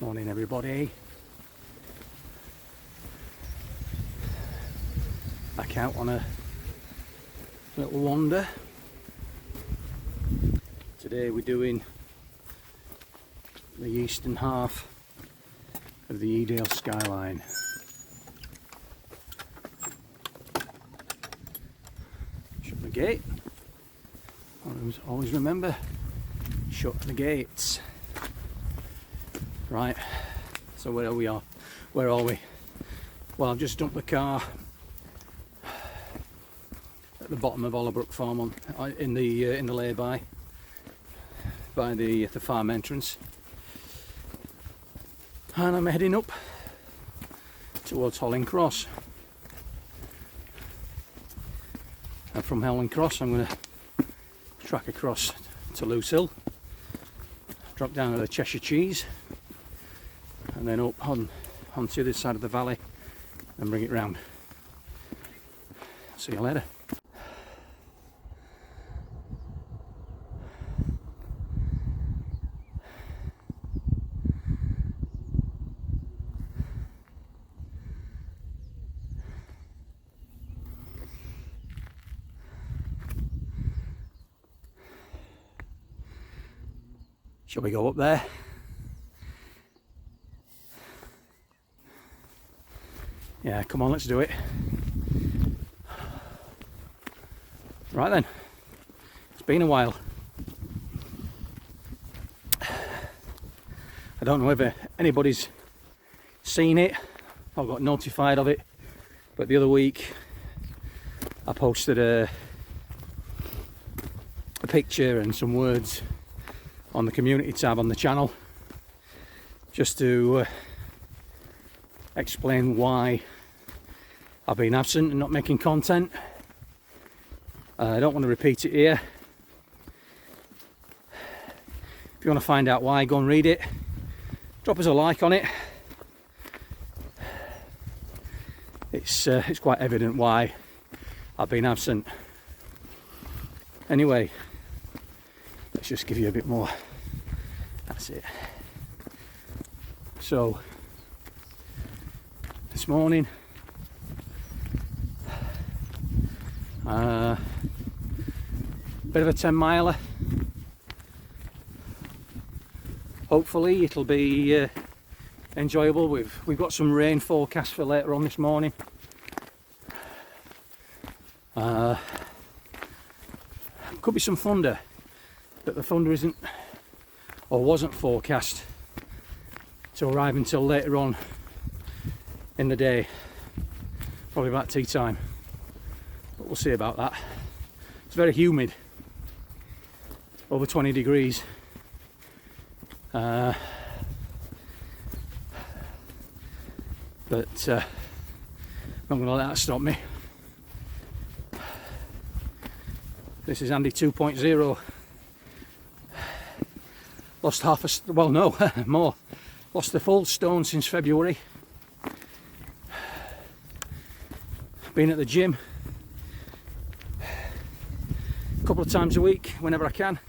Morning everybody. Back out on a little wander. Today we're doing the eastern half of the Edale Skyline. Shut the gate. Always remember, shut the gates. Right, so where are we? Where are we? Well, I've just dumped the car at the bottom of Hollebrook Farm in the lay-by by the farm entrance, and I'm heading up towards Hollins Cross. And from Hollins Cross, I'm going to track across to Loose Hill, drop down to the Cheshire Cheese, and then up onto the other side of the valley and bring it round. See you later. Shall we go up there? Yeah, come on, let's do it. Right then, it's been a while. I don't know whether anybody's seen it or got notified of it, but the other week I posted a picture and some words on the community tab on the channel, just to explain why I've been absent and not making content. I don't want to repeat it here. If you want to find out why, go and read it. Drop us a like on it. It's quite evident why I've been absent. Anyway, let's just give you a bit more. That's it. So this morning, bit of a 10-miler. Hopefully it'll be enjoyable. We've got some rain forecast for later on this morning. Could be some thunder, but the thunder isn't or wasn't forecast to arrive until later on in the day, probably about tea time, but we'll see about that. It's very humid, over 20 degrees. But I'm not going to let that stop me. This is Andy 2.0. Lost more. Lost a full stone since February. Been at the gym a couple of times a week whenever I can.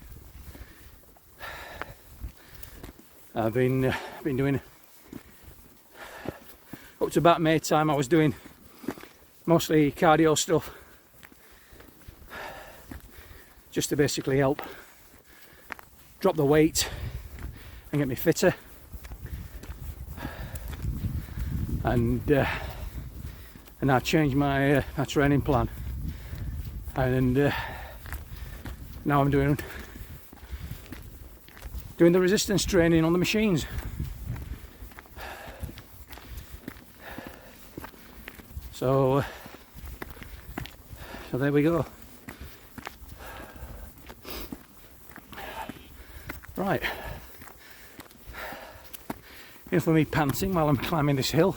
I've been doing, up to about May time, I was doing mostly cardio stuff, just to basically help drop the weight and get me fitter. And I changed my training plan, and now I'm doing the resistance training on the machines. So there we go. Right, enough of me panting while I'm climbing this hill.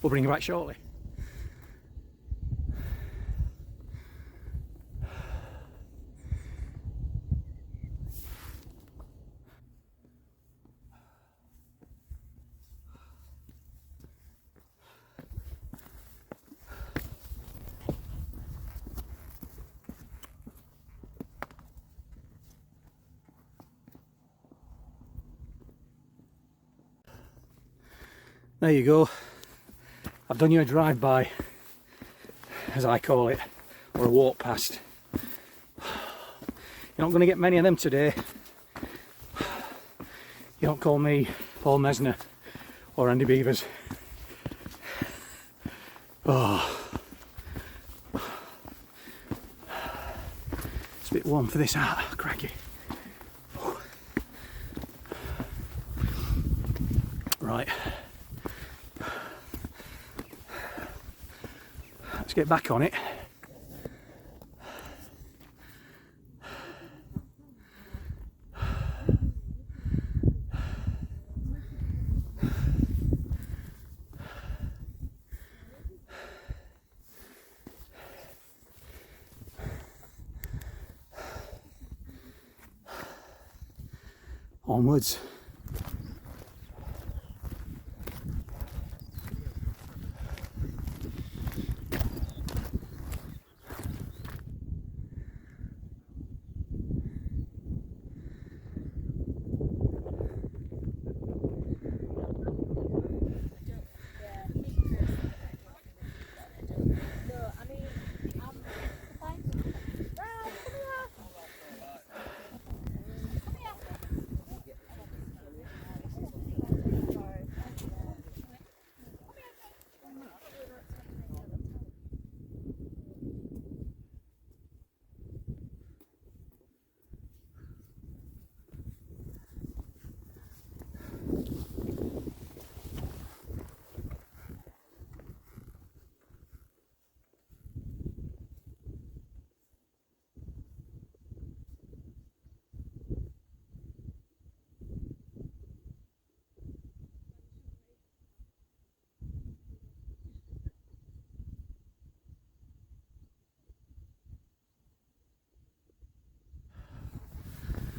We'll bring you back shortly. There you go. I've done you a drive-by, as I call it, or a walk past. You're not going to get many of them today. You don't call me Paul Mesner or Andy Beavers. Oh, it's a bit warm for this hat, cracky. Right, let's get back on it. Onwards.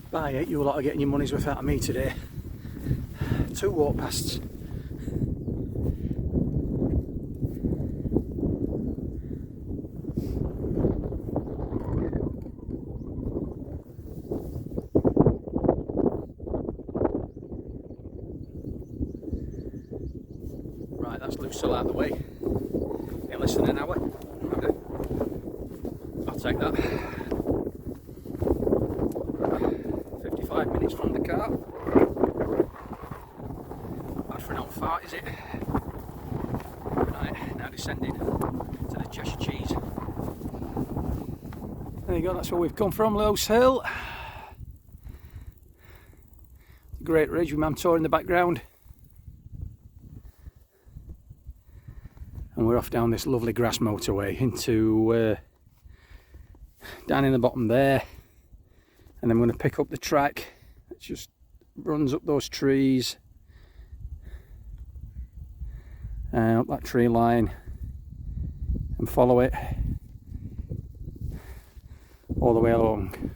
Bye, you lot are getting your money's worth out of me today. 2 walk pasts. Right, that's Lucille out of the way. In less than an hour. Okay. I'll take that. 55 minutes from the car. Not bad for an old fart, is it? Right, now descending to the Cheshire Cheese. There you go, that's where we've come from, Lowes Hill. Great ridge with Mamtor in the background. And we're off down this lovely grass motorway into down in the bottom there. And then we're going to pick up the track that just runs up those trees, up that tree line, and follow it all the way along.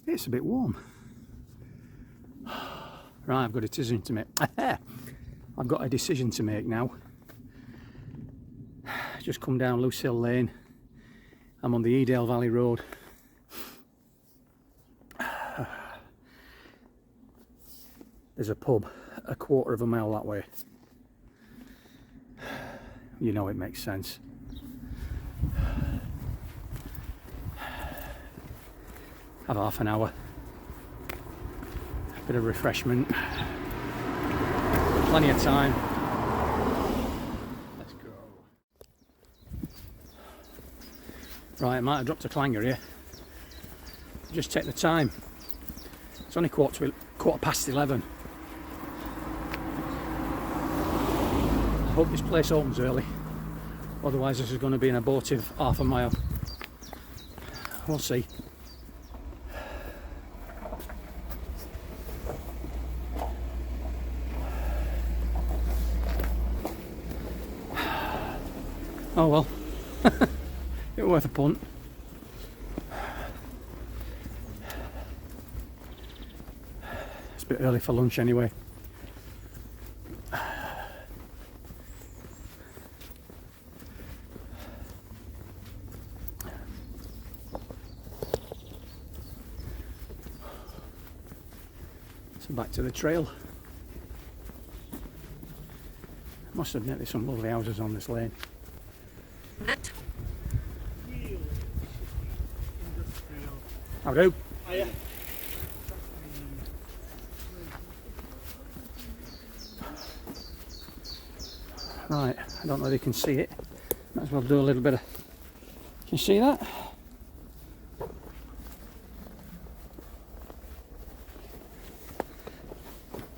It's a bit warm. Right, I've got a decision to make. I've got a decision to make now. Just come down Lucille Lane. I'm on the Edale Valley Road. There's a pub a quarter of a mile that way. You know it makes sense. Have half an hour. Bit of refreshment, plenty of time. Let's go. Right, I might have dropped a clanger here. Just take the time. It's only quarter past 11. I hope this place opens early, otherwise this is going to be an abortive half a mile. We'll see. Oh well, it was worth a punt. It's a bit early for lunch anyway. So back to the trail. I must admit there's some lovely houses on this lane. How do? Right, I don't know if you can see it. Might as well do a little bit of... Can you see that?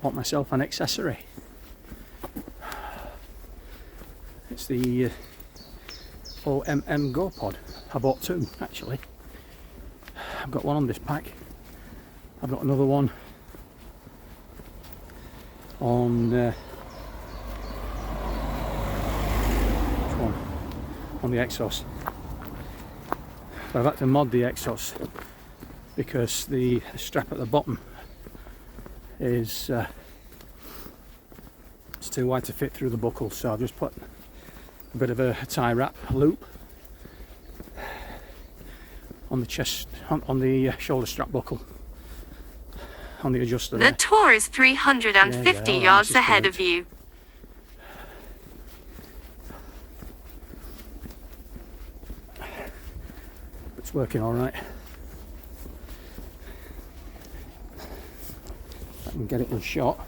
Bought myself an accessory. It's the OMM Go Pod. I bought two actually. I've got one on this pack. I've got another one on which one? On the Exos. So I've had to mod the Exos because the strap at the bottom is it's too wide to fit through the buckle, so I've just put a bit of a tie wrap loop on the chest, on the shoulder strap buckle, on the adjuster there. The tour is 350 yards ahead of you. It's working all right. I can get it in shot.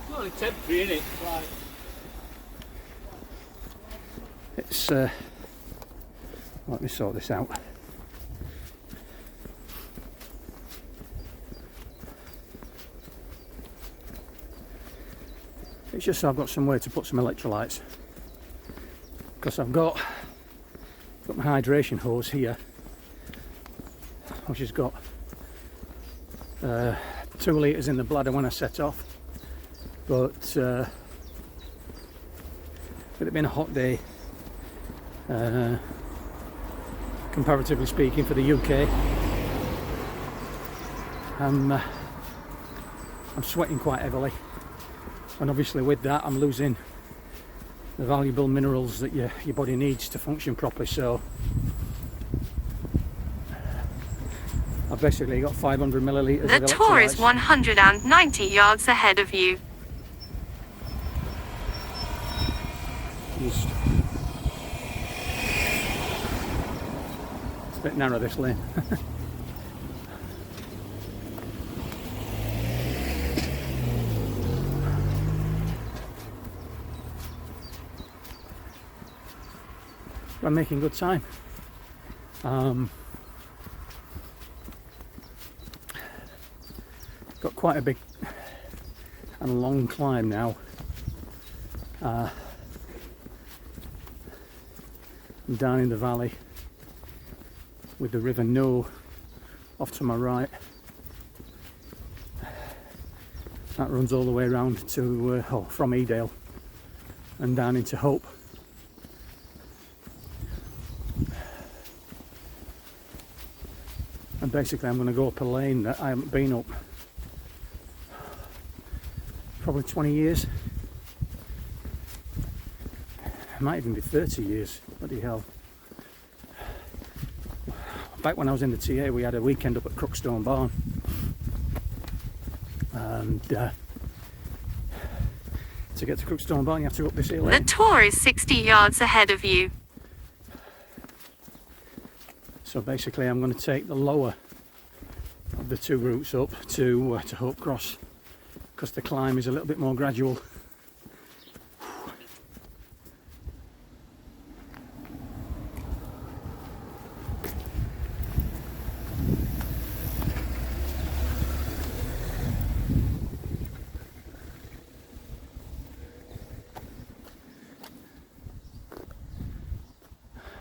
It's only temporary, isn't it? Right. It's let me sort this out. It's just so I've got somewhere to put some electrolytes, because I've got my hydration hose here, which has got 2 litres in the bladder when I set off, but with it being a hot day, comparatively speaking for the UK, I'm sweating quite heavily, and obviously with that I'm losing the valuable minerals that your body needs to function properly. So I've basically got 500 millilitres of electrolytes. The tour is 190 yards ahead of you. It's a bit narrow, this lane. I'm making good time. Got quite a big and long climb now. I'm down in the valley with the River No off to my right. That runs all the way around to from Edale and down into Hope. And basically I'm going to go up a lane that I haven't been up probably 20 years. It might even be 30 years, bloody hell. Back when I was in the TA, we had a weekend up at Crookstone Barn, and to get to Crookstone Barn you have to go up this hill. The tour is 60 yards ahead of you. So basically I'm going to take the lower of the two routes up to Hope Cross, because the climb is a little bit more gradual.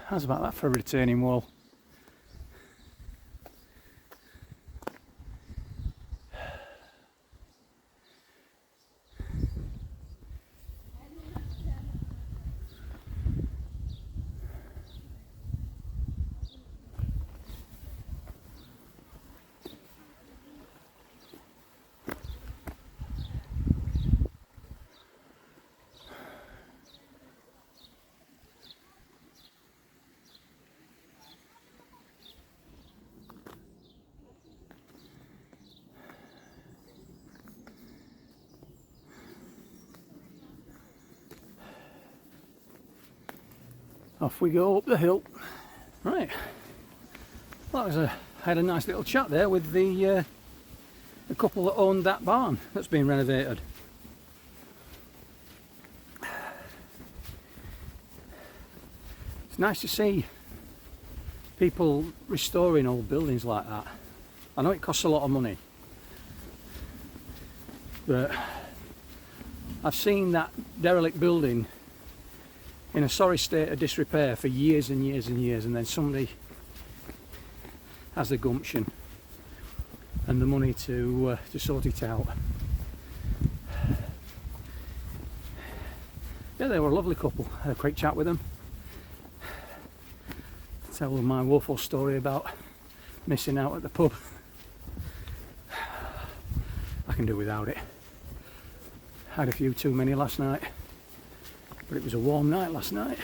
How's about that for a retaining wall? Off we go up the hill. Right. Well, I had a nice little chat there with the couple that owned that barn that's been renovated. It's nice to see people restoring old buildings like that. I know it costs a lot of money, but I've seen that derelict building in a sorry state of disrepair for years and years and years, and then somebody has the gumption and the money to sort it out. Yeah, they were a lovely couple. I had a quick chat with them. Tell them my woeful story about missing out at the pub. I can do without it. Had a few too many last night, but it was a warm night last night.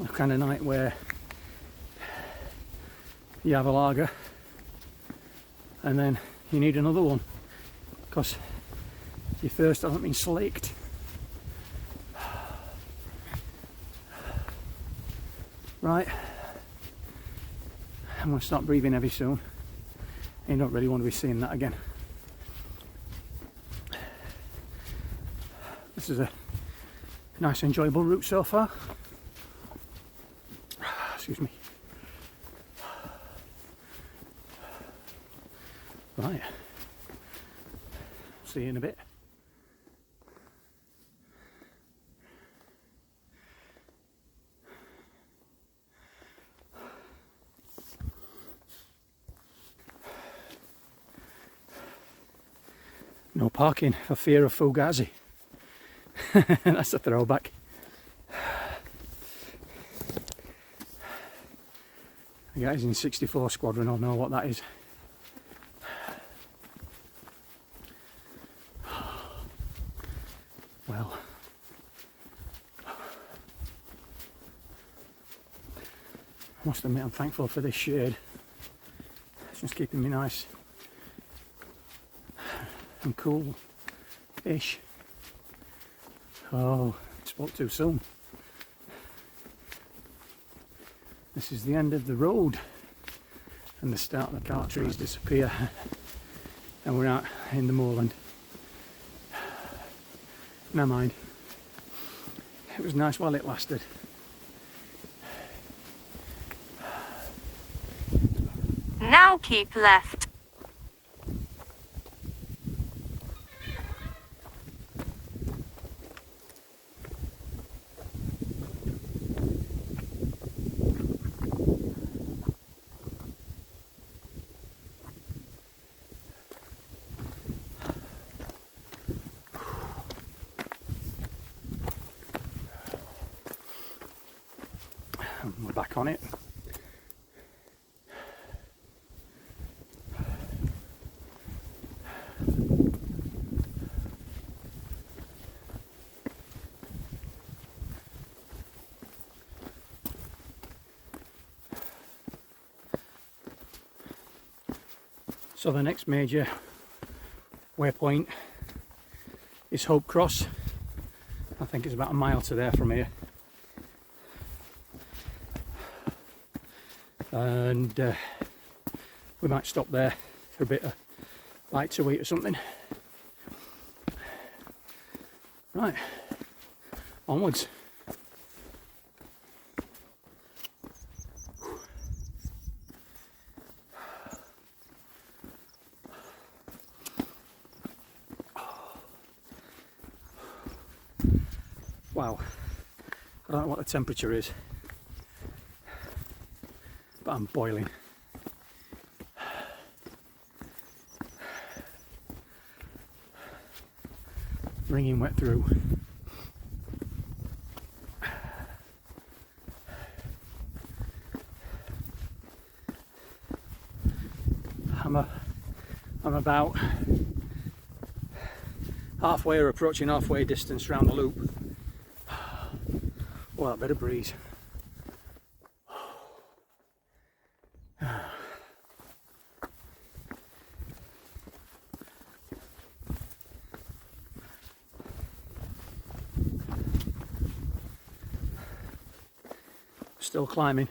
A kind of night where you have a lager and then you need another one because your thirst hasn't been slaked. Right, I'm going to start breathing heavy soon. You don't really want to be seeing that again. This is a nice enjoyable route so far. Excuse me. Right, see you in a bit. No parking for fear of Fugazi. That's a throwback. The guys in 64 Squadron will know what that is. Well, I must admit I'm thankful for this shade. It's just keeping me nice and cool-ish. Oh, spoke too soon. This is the end of the road and the start of the car trees disappear and we're out in the moorland. Never mind. It was nice while it lasted. Now keep left. We're back on it. So the next major waypoint is Hope Cross. I think it's about a mile to there from here. And we might stop there for a bit of bite to eat or something. Right, onwards. Wow, I don't know what the temperature is, but I'm boiling. Wringing wet through. I'm about halfway or approaching halfway distance around the loop. Well, a bit of breeze. Still climbing.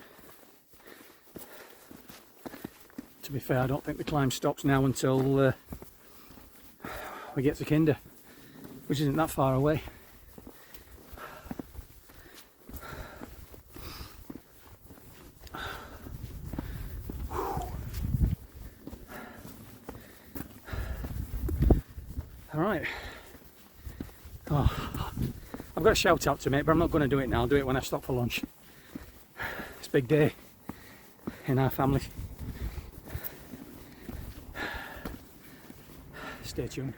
To be fair, I don't think the climb stops now until we get to Kinder, which isn't that far away. Alright. Oh, I've got a shout out to make, but I'm not going to do it now. I'll do it when I stop for lunch. It's a big day in our family. Stay tuned.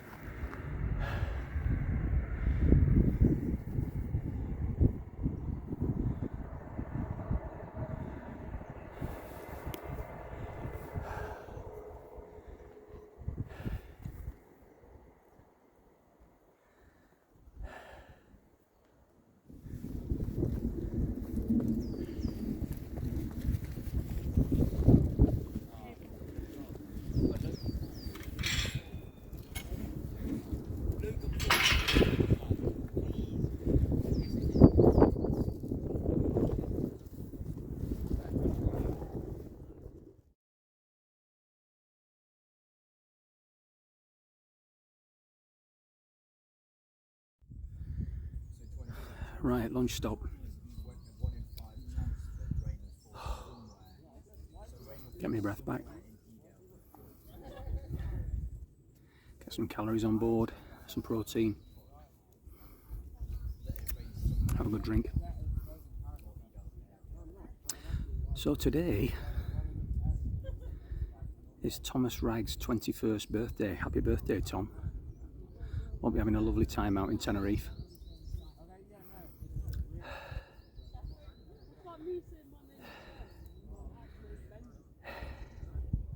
Right, lunch stop. Get my breath back. Get some calories on board, some protein. Have a good drink. So today is Thomas Wright's 21st birthday. Happy birthday, Tom. Won't be having a lovely time out in Tenerife.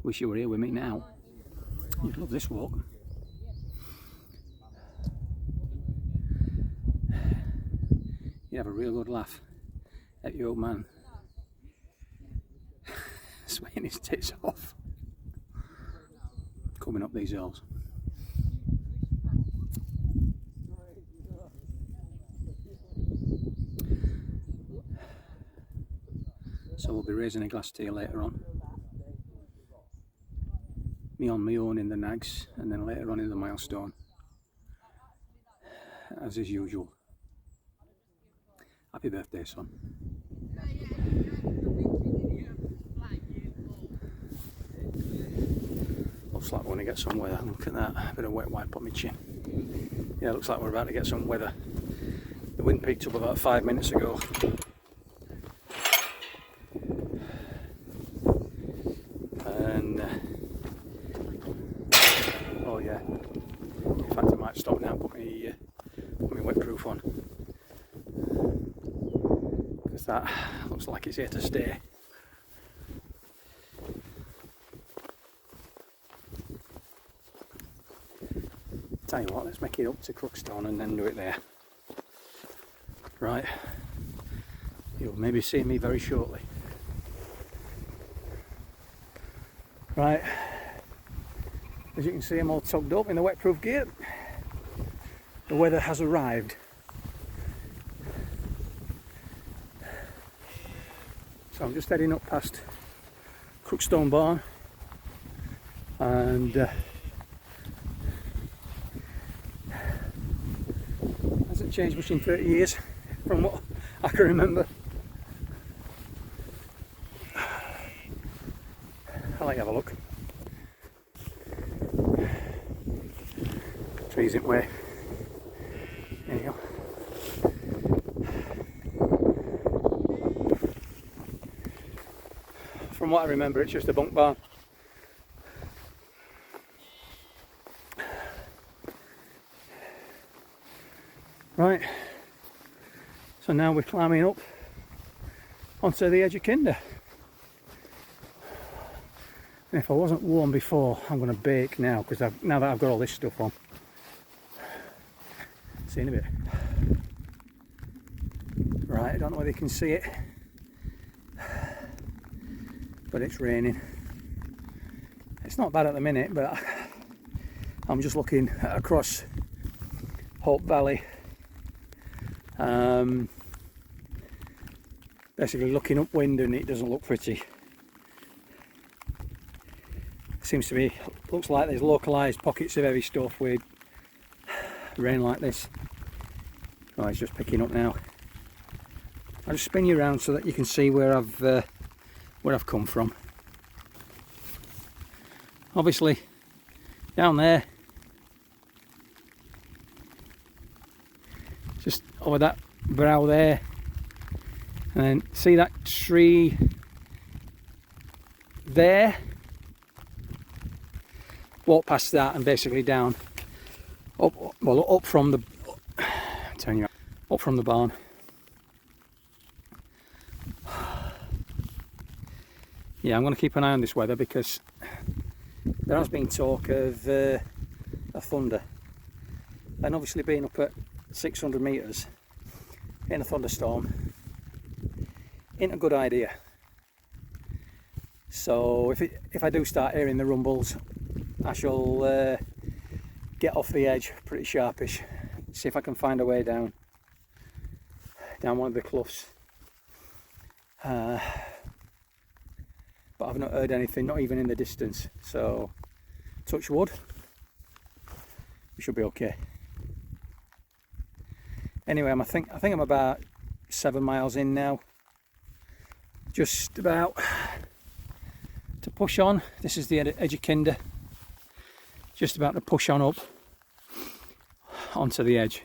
Wish you were here with me now. You'd love this walk. You have a real good laugh at your old man swaying his tits off coming up these hills. So we'll be raising a glass to you later on. Me on my own in the Nags, and then later on in the milestone, as is usual. Happy birthday, son. Looks like we're going to get some weather. Look at that, a bit of wet wipe on my chin. Yeah, looks like we're about to get some weather. The wind picked up about 5 minutes ago. And oh yeah, in fact I might stop now and put my wetproof on, because that looks like it's here to stay. Tell you what, let's make it up to Crookstone and then do it there. Right, you'll maybe see me very shortly. Right, as you can see, I'm all tugged up in the wetproof gear. The weather has arrived. So I'm just heading up past Crookstone Barn, and hasn't changed much in 30 years from what I can remember. I'll let you have a look. Trees in way. There you go. From what I remember, it's just a bunk barn. Right, so now we're climbing up onto the edge of Kinder. And if I wasn't warm before, I'm going to bake now, because now that I've got all this stuff on. See you in a bit. Right, I don't know whether you can see it, but it's raining. It's not bad at the minute, but I'm just looking across Hope Valley. Bit basically looking upwind, and it doesn't look pretty. Seems to be, looks like there's localised pockets of heavy stuff with rain like this. Oh, it's just picking up now. I'll just spin you around so that you can see where I've come from. Obviously, down there, just over that brow there, and then see that tree there. Walk past that and basically down, up from the, turn you up from the barn. Yeah, I'm going to keep an eye on this weather because there has been talk of a thunder, and obviously being up at 600 metres in a thunderstorm ain't a good idea. So if I do start hearing the rumbles, I shall get off the edge pretty sharpish, see if I can find a way down one of the cliffs. But I've not heard anything, not even in the distance, so touch wood, we should be okay. Anyway, I think I'm about 7 miles in now, just about to push on. This is the edge of Kinder, just about to push on up onto the edge.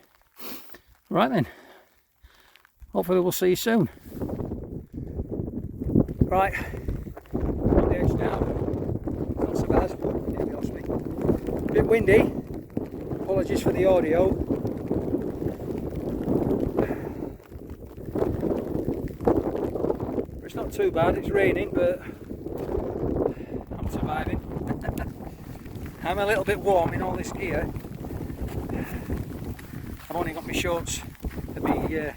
Right then, hopefully we'll see you soon. Right, on the edge now, not so bad, a bit windy, apologies for the audio. It's not too bad, it's raining, but I'm surviving. I'm a little bit warm in all this gear. I've only got my shorts and my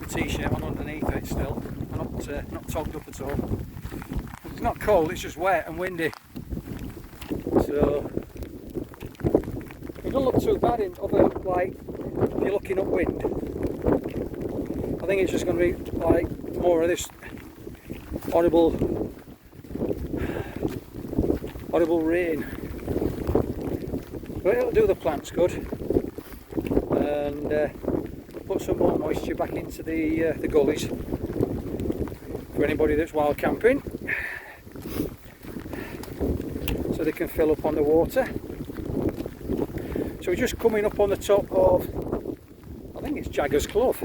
t-shirt on underneath it still. I'm not togged up at all. It's not cold, it's just wet and windy. So it doesn't look too bad in other, like, if you're looking upwind. I think it's just going to be like more of this audible rain. But it'll do the plants good, and put some more moisture back into the gullies for anybody that's wild camping, so they can fill up on the water. So we're just coming up on the top of, I think it's Jaggers Clough.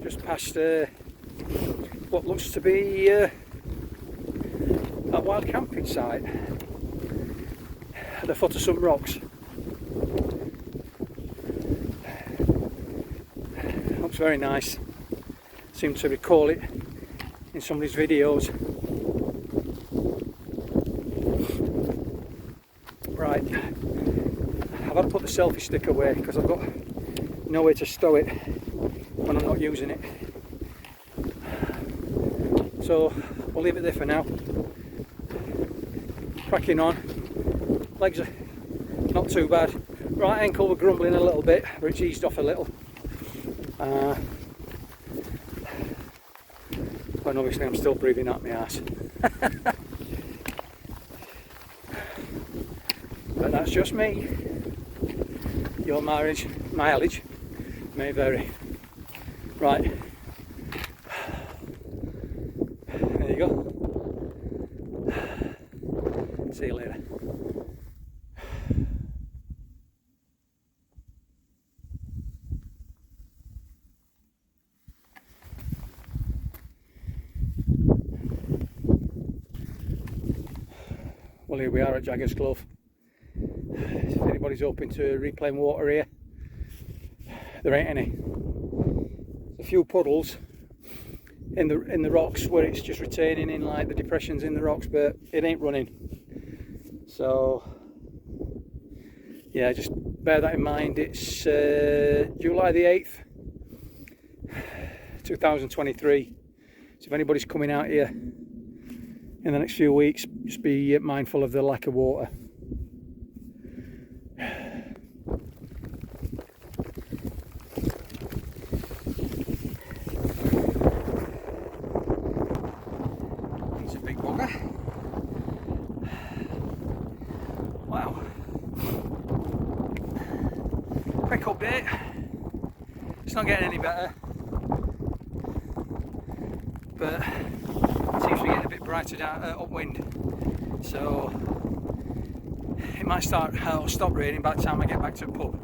Just past what looks to be a wild camping site at the foot of some rocks. Looks very nice. Seem to recall it in somebody's videos. Right, I've had to put the selfie stick away because I've got nowhere to stow it when I'm not using it. So we'll leave it there for now. Cracking on. Legs are not too bad. Right ankle were grumbling a little bit, but it's eased off a little. And obviously I'm still breathing out my ass. But that's just me. Your mileage may vary. Right. There you go. See you later. Well, here we are at Jaggers Clough. If anybody's hoping to reclaim water here, there ain't any. There's a few puddles in the rocks where it's just retaining in like the depressions in the rocks, but it ain't running. So yeah, just bear that in mind. It's July the 8th 2023, so if anybody's coming out here in the next few weeks, just be mindful of the lack of water. longer. Wow. Quick update. It's not getting any better, but it seems to be getting a bit brighter down, upwind. So it might stop raining by the time I get back to the pub.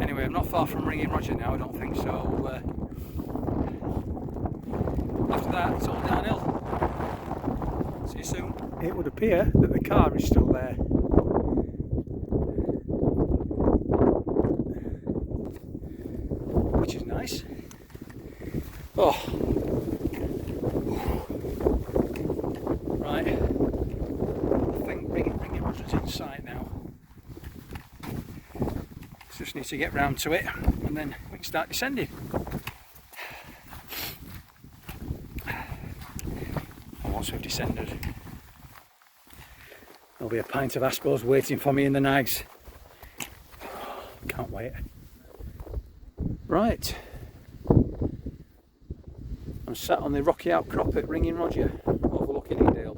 Anyway, I'm not far from ringing Roger now, I don't think so. After that, it's all downhill. See you soon. It would appear that the car is still there. Which is nice. Oh. Right. I think bring it Roger's in sight now. Just need to get round to it and then we can start descending. And once we've descended, there'll be a pint of Aspos waiting for me in the Nags. Can't wait. Right. I'm sat on the rocky outcrop at Ringing Roger, overlooking Edale.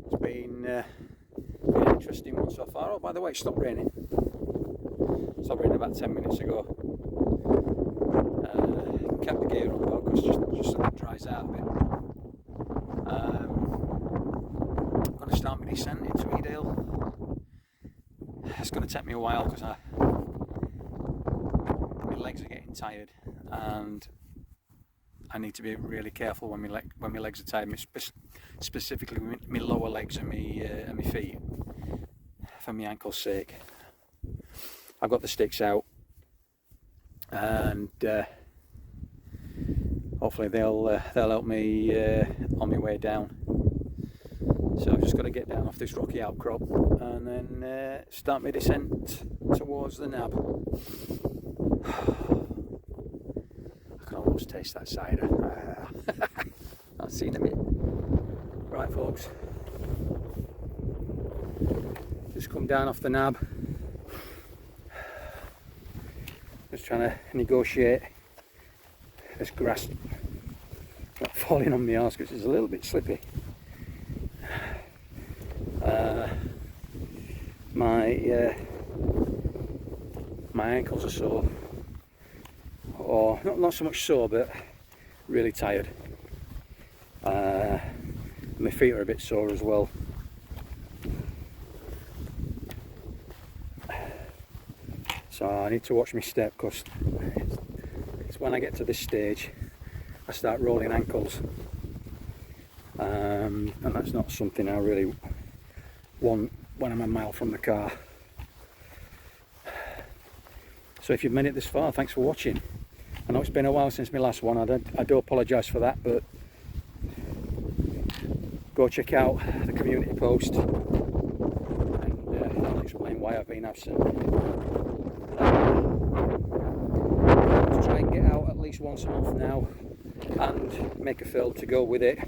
It's been an interesting one so far. Oh, by the way, it stopped raining. It stopped raining about 10 minutes ago. Kept the gear on though, because just so it dries out a bit. I'm going to start my descent into Edale. It's going to take me a while because my legs are getting tired, and I need to be really careful when my legs are tired, specifically my lower legs and my feet, for my ankle's sake. I've got the sticks out, and hopefully they'll help me on my way down. So I've just got to get down off this rocky outcrop and then start my descent towards the nab. I can almost taste that cider. I'll see you in a bit. Right folks, just come down off the nab. Just trying to negotiate this grass not falling on my arse because it's a little bit slippy. My ankles are sore, or not so much sore, but really tired. My feet are a bit sore as well. So I need to watch my step, because it's when I get to this stage I start rolling ankles, and that's not something I really want when I'm a mile from the car. So if you've made it this far, thanks for watching. I know it's been a while since my last one, I do apologise for that, but go check out the community post and I'll explain why I've been absent. To try and get out at least once a month now and make a film to go with it.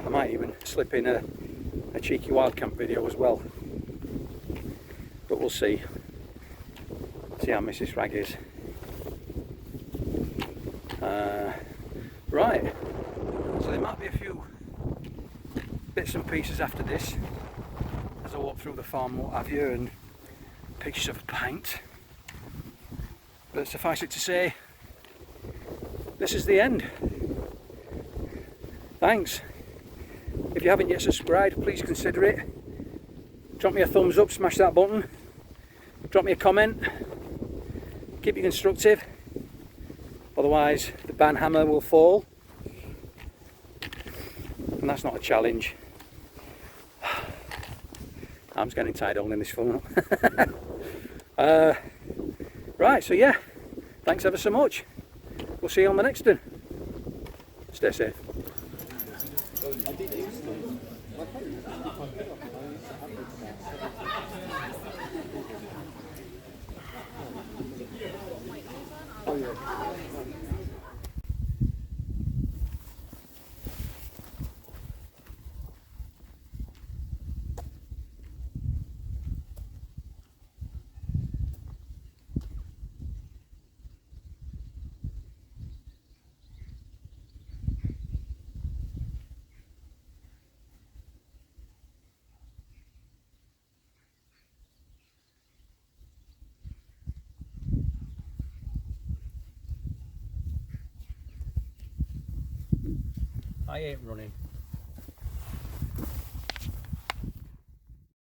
I might even slip in a cheeky wild camp video as well, but we'll see how Mrs. Rag is. Right, so there might be a few bits and pieces after this as I walk through the farm, what have you, and pictures of a pint, but suffice it to say, this is the end. Thanks. If you haven't yet subscribed, please consider it. Drop me a thumbs up, smash that button, drop me a comment, keep it constructive, otherwise the banhammer will fall, and that's not a challenge. I'm just getting tired holding this phone up. Right, so yeah, thanks ever so much. We'll see you on the next one. Stay safe. I ain't running.